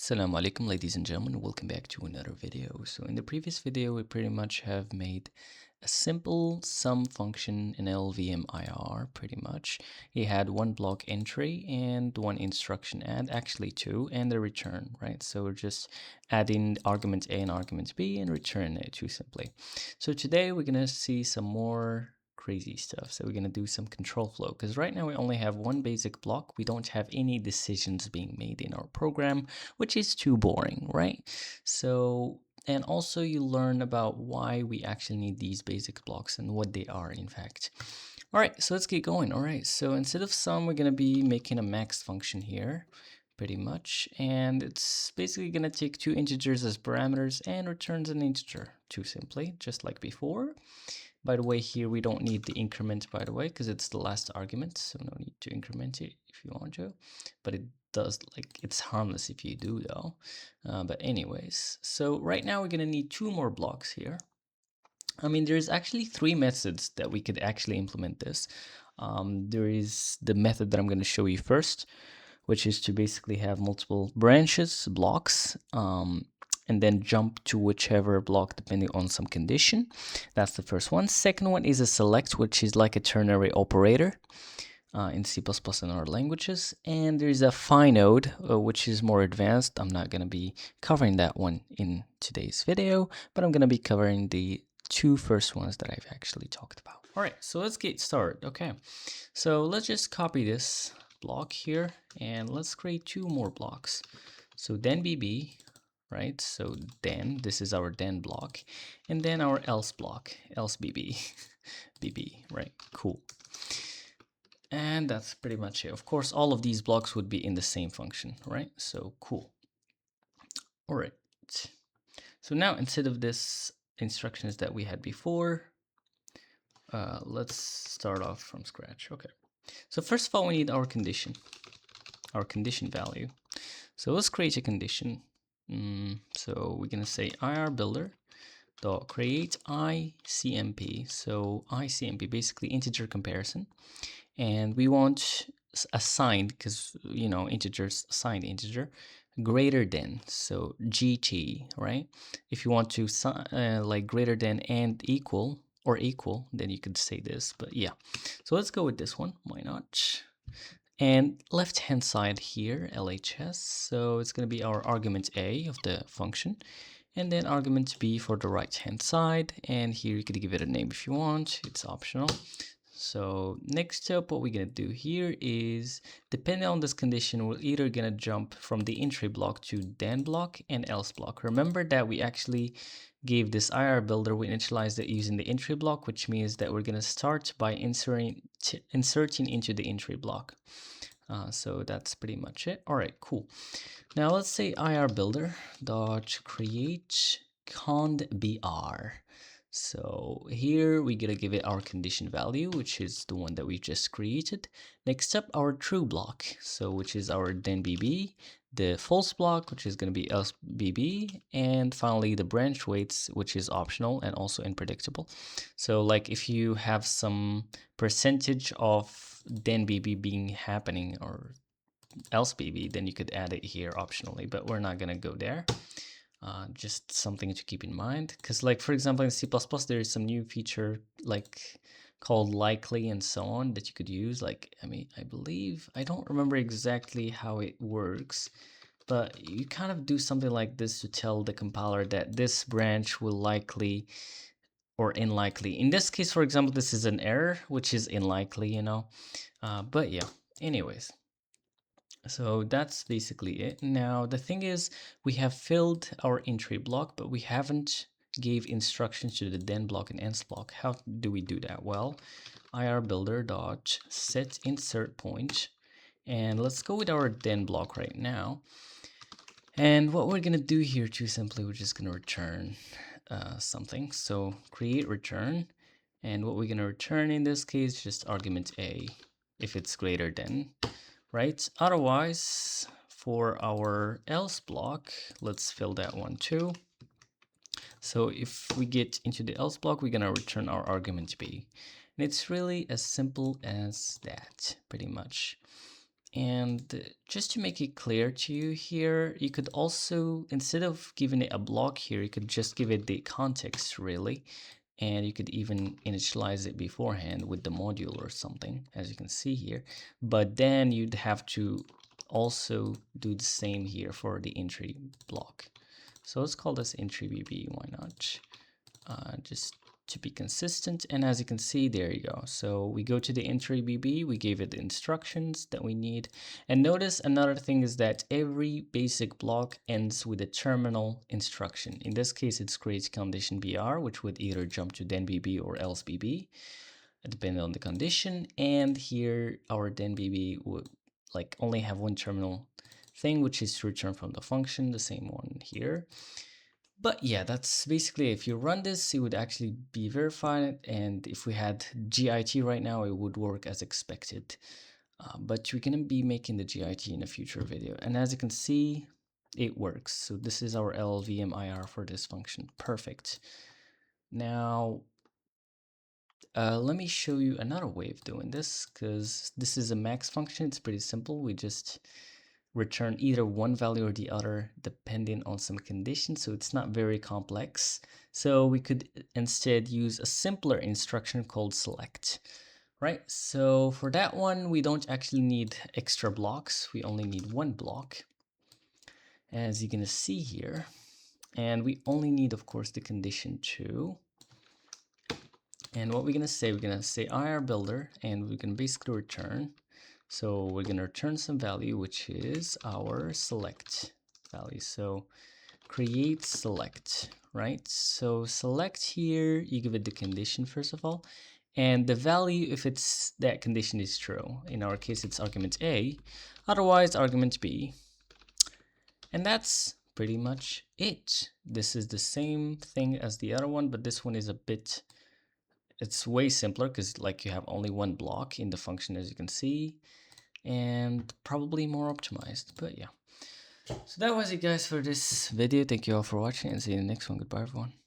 Assalamu alaikum, ladies and gentlemen. Welcome back to another video. So in the previous video, we pretty much have made a simple sum function in LLVM IR, pretty much. It had one block entry and one instruction add, actually two, and the return, right? So we're just adding argument A and argument B and return it too simply. So today we're gonna see some more crazy stuff. So we're going to do some control flow because right now we only have one basic block. We don't have any decisions being made in our program, which is too boring, right? So, and also you learn about why we actually need these basic blocks and what they are in fact. All right, so let's get going. All right, so instead of sum, we're going to be making a max function here pretty much, and it's basically going to take two integers as parameters and returns an integer too simply, just like before. By the way, here we don't need the increment, by the way, because it's the last argument, so no need to increment it if you want to, but it does, like, it's harmless if you do though. But anyways, so right now we're gonna need two more blocks here. I mean, there's actually three methods that we could actually implement this. There is the method that I'm going to show you first, which is to basically have multiple branches, blocks, and then jump to whichever block depending on some condition. That's the first one. Second one is a select, which is like a ternary operator in C++ and other languages. And there's a finode, which is more advanced. I'm not going to be covering that one in today's video, but I'm going to be covering the two first ones that I've actually talked about. All right, so let's get started. Okay, so let's just copy this block here and let's create two more blocks. So then BB, right? So then this is our then block, and then our else block, else BB, BB, right? Cool. And that's pretty much it. Of course, all of these blocks would be in the same function, right? So cool. All right. So now instead of this instructions that we had before, let's start off from scratch. Okay. So first of all, we need our condition value. So let's create a condition. So we're gonna say IR builder dot create ICMP. So ICMP, basically integer comparison, and we want assigned, because you know integers, assigned integer greater than, so GT, right? If you want to like greater than and equal or equal, then you could say this, but yeah. So let's go with this one, why not? And left hand side here, LHS, so it's going to be our argument A of the function, and then argument B for the right hand side, and here you could give it a name if you want, it's optional. So next up, what we're going to do here is, depending on this condition, we're either going to jump from the entry block to then block and else block. Remember that we actually gave this IR builder, we initialized it using the entry block, which means that we're going to start by inserting into the entry block. So that's pretty much it. All right, cool. Now let's say IR builder dot create cond BR. So here we're gonna give it our condition value, which is the one that we just created. Next up, our true block, so which is our then BB, the false block, which is gonna be else BB, and finally the branch weights, which is optional and also unpredictable. So like if you have some percentage of then BB being happening or else BB, then you could add it here optionally, but we're not gonna go there. Just something to keep in mind, because like for example in C++ there is some new feature like called likely and so on that you could use. Like I believe, I don't remember exactly how it works, but you kind of do something like this to tell the compiler that this branch will likely or unlikely. In this case, for example, this is an error, which is unlikely, you know. But yeah, anyways. So that's basically it. Now, the thing is, we have filled our entry block, but we haven't gave instructions to the then block and ends block. How do we do that? Well, IR builder dot set insert point, and let's go with our then block right now. And what we're gonna do here, too simply, we're just gonna return something. So create return, and what we're gonna return in this case, just argument A, if it's greater than. Right? Otherwise, for our else block, let's fill that one too. So if we get into the else block, we're gonna return our argument B. And it's really as simple as that, pretty much. And just to make it clear to you here, you could also, instead of giving it a block here, you could just give it the context really. And you could even initialize it beforehand with the module or something, as you can see here. But then you'd have to also do the same here for the entry block. So let's call this entry BB, why not? Just to be consistent. And as you can see, there you go. So we go to the entry BB, we gave it the instructions that we need. And notice another thing is that every basic block ends with a terminal instruction. In this case, it's create condition BR, which would either jump to then BB or else BB, depending on the condition. And here our then BB would like only have one terminal thing, which is to return from the function, the same one here. But yeah, that's basically, if you run this, it would actually be verified. And if we had GIT right now, it would work as expected. But we're going to be making the GIT in a future video. And as you can see, it works. So this is our LLVM IR for this function. Perfect. Now, let me show you another way of doing this, because this is a max function. It's pretty simple. We just return either one value or the other depending on some conditions, so it's not very complex. So we could instead use a simpler instruction called select, right? So for that one, we don't actually need extra blocks. We only need one block, as you're gonna see here. And we only need, of course, the condition 2. And what we're gonna say IR builder, and we can basically return. So we're going to return some value, which is our select value. So create select, right? So select here, you give it the condition first of all, and the value if it's that condition is true. In our case, it's argument A, otherwise argument B. And that's pretty much it. This is the same thing as the other one, but this one is it's way simpler because like you have only one block in the function, as you can see, and probably more optimized. But yeah, so that was it guys for this video. Thank you all for watching and see you in the next one. Goodbye everyone.